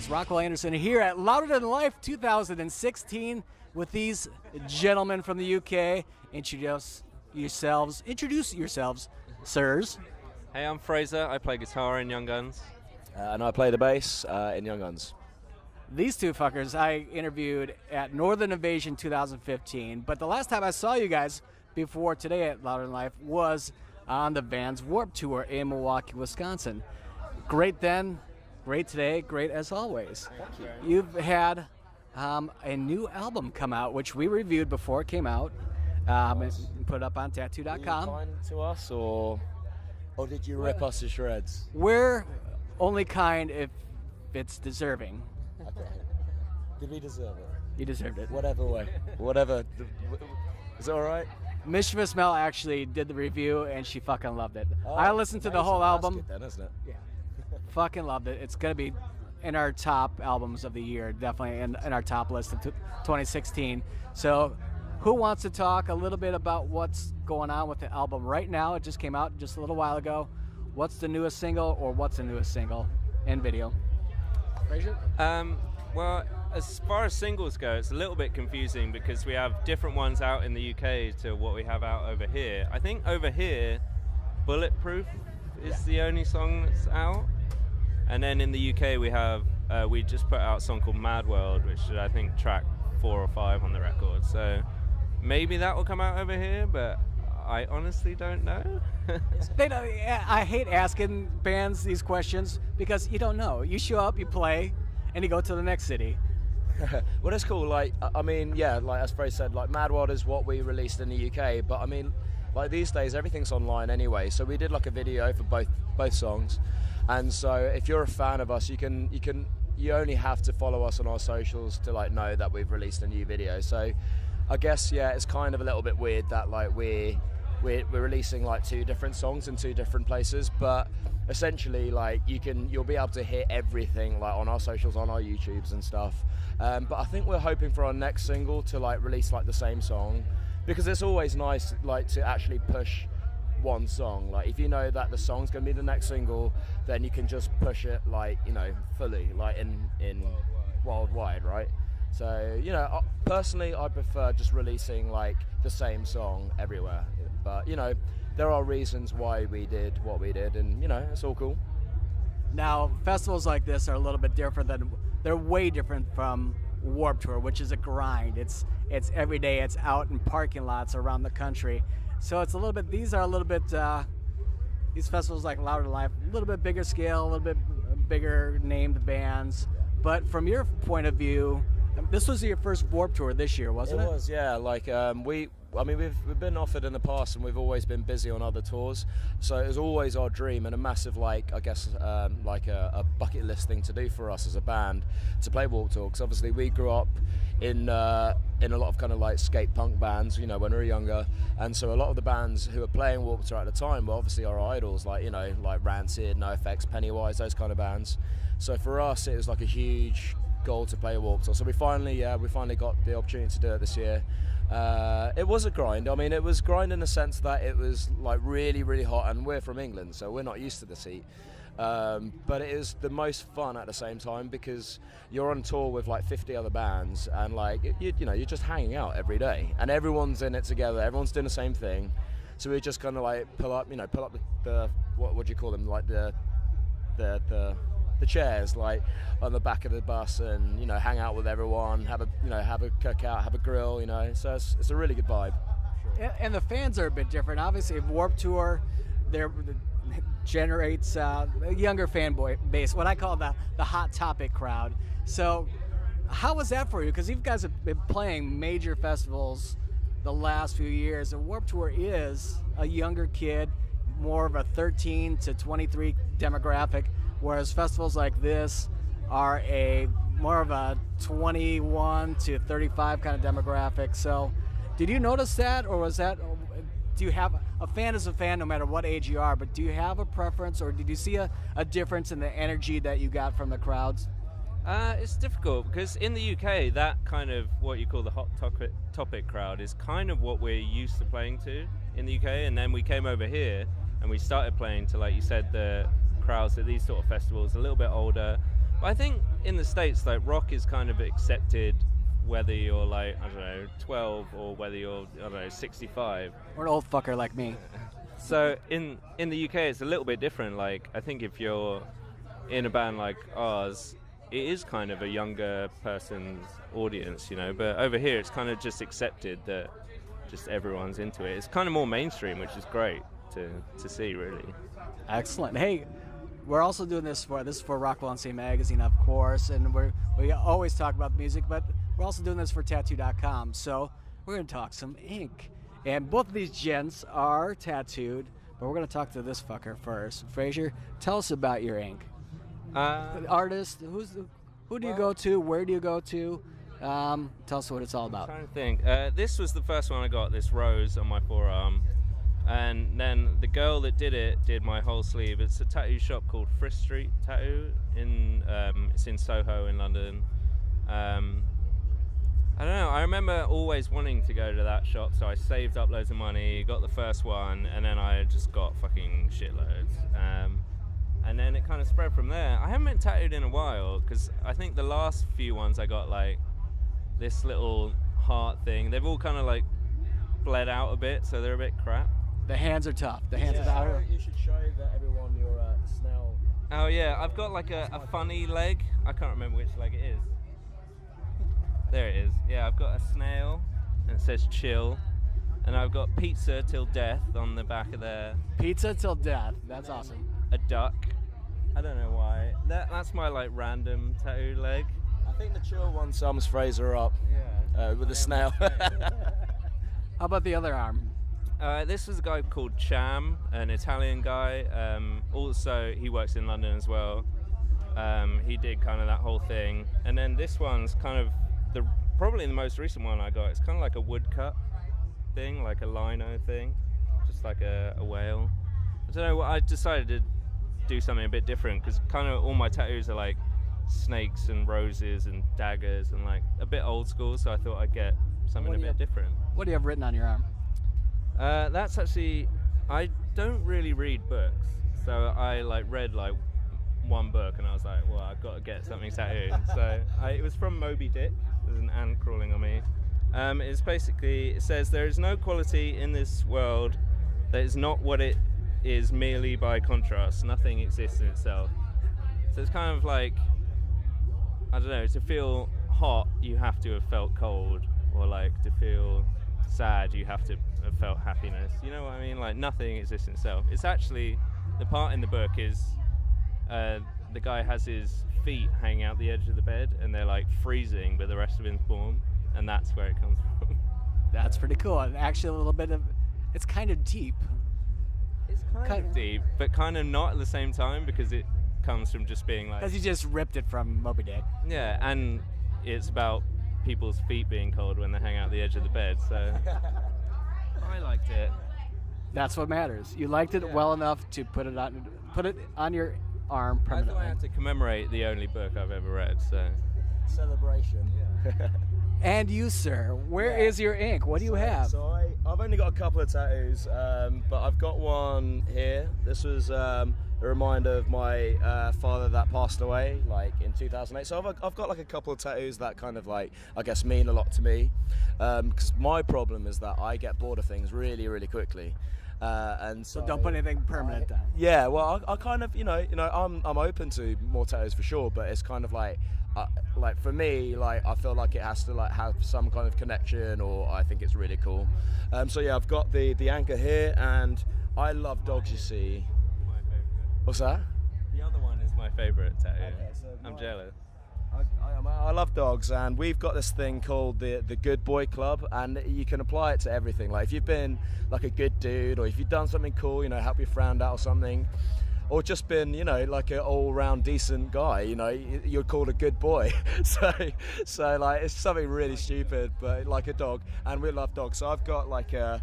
is Rockwell Anderson here at Louder Than Life 2016 with these gentlemen from the UK. Introduce yourselves, sirs. Hey, I'm Fraser. I play guitar in Young Guns. And I play the bass in Young Guns. These two fuckers I interviewed at Northern Invasion 2015, but the last time I saw you guys before today at Louder Than Life was on the Vans Warped Tour in Milwaukee, Wisconsin. Great then, great today, great as always. Thank you. You've had a new album come out, which we reviewed before it came out, and put up on Tattoo.com. Were you kind to us, or did you rip us to shreds? We're only kind if it's deserving. Okay. Did we deserve it? You deserved it. Whatever way. Whatever. Is it all right? Mischievous Mel actually did the review, and she fucking loved it. Oh, I listened to the whole album. That's good then, isn't it? Yeah. Fucking loved it. It's going to be in our top albums of the year, definitely in our top list of 2016. So who wants to talk a little bit about what's going on with the album right now? It just came out just a little while ago. What's the newest single, or what's the newest single and video? Fraser? Well, as far as singles go, it's a little bit confusing because we have different ones out in the UK to what we have out over here. I think over here, Bulletproof is the only song that's out. And then in the UK we just put out a song called Mad World, which is I think track 4 or 5 on the record. So maybe that will come out over here, but I honestly don't know. I hate asking bands these questions because you don't know. You show up, you play, and you go to the next city. Well, that's cool. Like, I mean, yeah, like as Fraser said, like Mad World is what we released in the UK, but I mean, like these days everything's online anyway. So we did like a video for both songs, and so if you're a fan of us, you only have to follow us on our socials to like know that we've released a new video. So I guess yeah, it's kind of a little bit weird that like we're releasing like 2 different songs in 2 different places, but essentially like you'll be able to hear everything like on our socials, on our YouTubes and stuff. But I think we're hoping for our next single to like release like the same song, because it's always nice like to actually push one song. Like if you know that the song's gonna be the next single, then you can just push it like, you know, fully like in worldwide, right? So, you know, personally I prefer just releasing like the same song everywhere, but you know, there are reasons why we did what we did, and you know, it's all cool. Now, festivals like this are a little bit different they're way different from Warped Tour, which is a grind. It's every day, it's out in parking lots around the country. So it's a little bit, these festivals like Louder Than Life, a little bit bigger scale, a little bit bigger named bands. But from your point of view, this was your first Warped Tour this year, wasn't it? It was, yeah. Like we've been offered in the past, and we've always been busy on other tours. So it was always our dream and a massive, like I guess, like a bucket list thing to do for us as a band to play Warped Tour. Because obviously we grew up in a lot of kind of like skate punk bands, you know, when we were younger, and so a lot of the bands who were playing Warped Tour at the time were obviously our idols, like, you know, like Rancid, NoFX, Pennywise, those kind of bands. So for us, it was like a huge goal to play Warped Tour. So we finally got the opportunity to do it this year. It was a grind. I mean, it was grind in the sense that it was like really, really hot, and we're from England, so we're not used to this heat. But it is the most fun at the same time, because you're on tour with like 50 other bands, and like you know, you're just hanging out every day, and everyone's in it together. Everyone's doing the same thing. So we just kind of like pull up the what do you call them, like the chairs like on the back of the bus, and you know, hang out with everyone, have a cookout, have a grill, you know. So it's a really good vibe. And the fans are a bit different. Obviously, Warped Tour generates a younger fan base, what I call the hot topic crowd. So how was that for you? Because you guys have been playing major festivals the last few years, and Warped Tour is a younger kid, more of a 13 to 23 demographic, whereas festivals like this are more of a 21 to 35 kind of demographic. So did you notice that, or was that, do you have, a fan is a fan no matter what age you are, but do you have a preference, or did you see a difference in the energy that you got from the crowds? It's difficult because in the UK, that kind of what you call the hot topic crowd is kind of what we're used to playing to in the UK, and then we came over here and we started playing to, like you said, the crowds at these sort of festivals, a little bit older, But I think in the States, like, rock is kind of accepted whether you're, like, I don't know, 12 or whether you're, I don't know, 65. Or an old fucker like me. So in the UK, it's a little bit different. Like, I think if you're in a band like ours, it is kind of a younger person's audience, you know. But over here, it's kind of just accepted that just everyone's into it. It's kind of more mainstream, which is great to see, really. Excellent. Hey, we're also doing this for Rockwell Unscene magazine, of course, and we always talk about the music, but we're also doing this for Tattoo.com. So we're going to talk some ink. And both of these gents are tattooed, but we're going to talk to this fucker first. Frazier, tell us about your ink. Artist, who do you go to? Where do you go to? Tell us what it's all about. I'm trying to think. This was the first one I got, this rose on my forearm. And then the girl that did it did my whole sleeve. It's a tattoo shop called Frisk Street Tattoo. It's in Soho in London. I don't know, I remember always wanting to go to that shop, so I saved up loads of money, got the first one, and then I just got fucking shitloads. And then it kind of spread from there. I haven't been tattooed in a while, because I think the last few ones I got, like, this little heart thing. They've all kind of, like, bled out a bit, so they're a bit crap. The hands are tough. The hands are tough. You should show everyone your snail. Oh yeah, I've got like a funny leg. I can't remember which leg it is. There it is. Yeah, I've got a snail, and it says chill. And I've got pizza till death on the back of there. Pizza till death. That's awesome. A duck. I don't know why. That's my like random tattoo leg. I think the chill one sums Fraser up. Yeah. With the snail. How about the other arm? This is a guy called Cham, an Italian guy. Also, he works in London as well. He did kind of that whole thing. And then this one's kind of probably the most recent one I got. It's kind of like a woodcut thing, like a lino thing, just like a whale. I don't know, I decided to do something a bit different because kind of all my tattoos are like snakes and roses and daggers and like a bit old school, so I thought I'd get something a bit different. What do you have written on your arm? That's actually, I don't really read books, so I like read like one book and I was like, well, I've got to get something tattooed. So it was from Moby Dick. There's an ant crawling on me. It's basically, it says, there is no quality in this world that is not what it is merely by contrast. Nothing exists in itself. So it's kind of like, I don't know, to feel hot, you have to have felt cold, or like to feel sad, you have to have felt happiness. You know what I mean? Like nothing exists in itself. It's actually, the part in the book is the guy has his feet hanging out the edge of the bed and they're like freezing, but the rest of him's warm, and that's where it comes from. That's pretty cool. And actually, a little bit of, it's kind of deep. It's kind of deep, but kind of not at the same time, because it comes from just being like. Because you just ripped it from Moby Dick. Yeah, and it's about people's feet being cold when they hang out the edge of the bed, so I liked it. That's what matters. You liked it well enough to put it on your arm permanently. I thought I had to commemorate the only book I've ever read, so. Celebration. Yeah. And you, sir, where is your ink? What do you have? So I've only got a couple of tattoos, but I've got one here. This was a reminder of my father that passed away, like in 2008. So I've got like a couple of tattoos that kind of like, I guess, mean a lot to me. Because my problem is that I get bored of things really, really quickly. And so don't put anything permanent down. Yeah, well, I kind of, you know, I'm open to more tattoos for sure, but it's kind of like for me, like I feel like it has to like have some kind of connection, or I think it's really cool. So yeah, I've got the anchor here, and I love dogs. You see, My favorite. what's that? The other one is my favorite tattoo. Okay, so I'm jealous. I love dogs, and we've got this thing called the Good Boy Club, and you can apply it to everything. Like if you've been like a good dude, or if you've done something cool, you know, help your friend out or something, or just been, you know, like an all-round decent guy, you know, you're called a good boy. so like it's something really stupid, but like a dog, and we love dogs. So I've got like a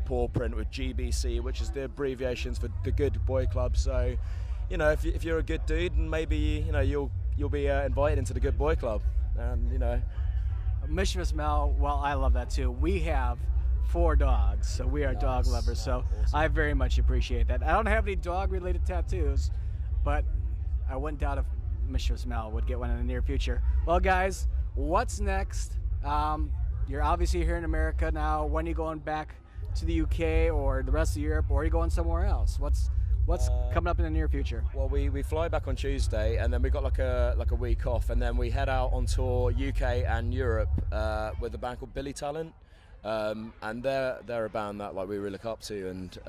paw print with GBC, which is the abbreviations for the Good Boy Club. So, you know, if you're a good dude, and maybe, you know, you'll be invited into the Good Boy Club, and you know. Mischievous Mel, well, I love that too. We have 4 dogs, so we are dog lovers. So awesome. I very much appreciate that. I don't have any dog-related tattoos, but I wouldn't doubt if Mr. Smell would get one in the near future. Well, guys, what's next? You're obviously here in America now. When are you going back to the UK or the rest of Europe, or are you going somewhere else? What's coming up in the near future? Well, we fly back on Tuesday, and then we got like a week off, and then we head out on tour UK and Europe with a band called Billy Talent, and they're a band that like we really look up to, and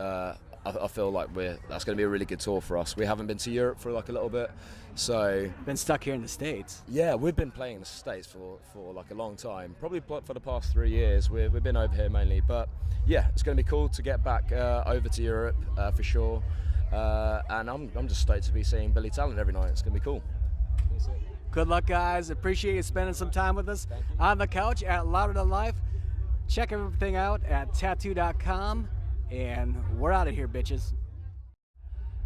I feel like that's going to be a really good tour for us. We haven't been to Europe for like a little bit, so Been stuck here in the States. yeah, we've been playing in the States for like a long time, probably for the past 3 years. We've been over here mainly, but yeah, it's going to be cool to get back over to Europe for sure. And I'm just stoked to be seeing Billy Talent every night. It's going to be cool. Good luck, guys. Appreciate you spending some time with us on the couch at Louder Than Life. Check everything out at Tattoo.com, and we're out of here, bitches.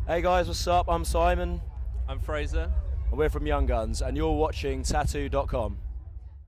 Hey guys, what's up? I'm Simon, I'm Fraser. and we're from Young Guns, and you're watching Tattoo.com.